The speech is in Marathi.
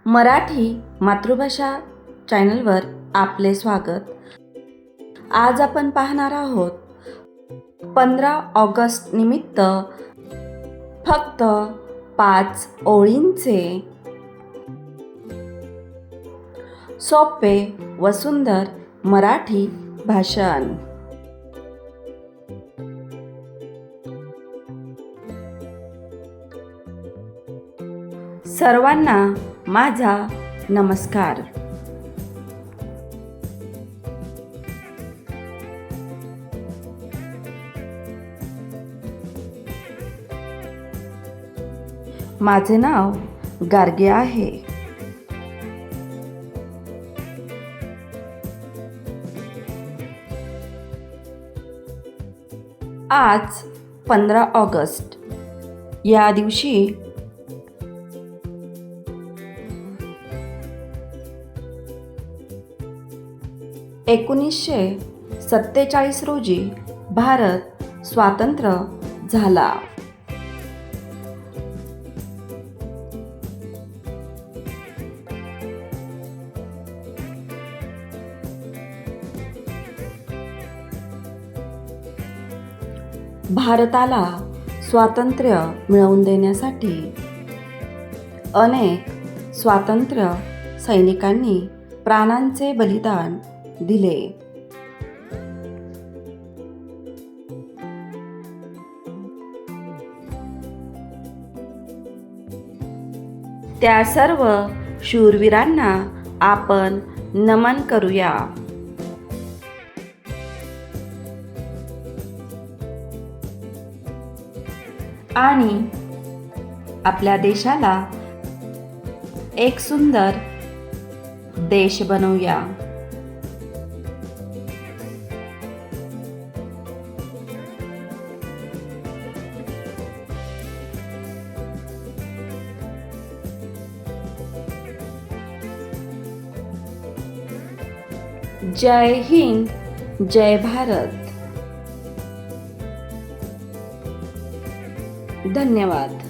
मराठी मातृभाषा चॅनलवर आपले स्वागत. आज आपण पाहणार आहोत 15 ऑगस्ट निमित्त फक्त 5 ओळींचे सोपे व सुंदर मराठी भाषण. सर्वांना माझा नमस्कार. माझे नाव गार्गे आहे. आज 15 ऑगस्ट या दिवशी एकोणीसशे 47 रोजी भारत स्वतंत्र झाला. भारताला स्वातंत्र्य मिळवून देण्यासाठी अनेक स्वातंत्र्य सैनिकांनी प्राणांचे बलिदान दिले. त्या सर्व शूरवीरांना आपण नमन करूया. आणि आपल्या देशाला एक सुंदर देश बनवूया. जय हिंद, जय भारत. धन्यवाद.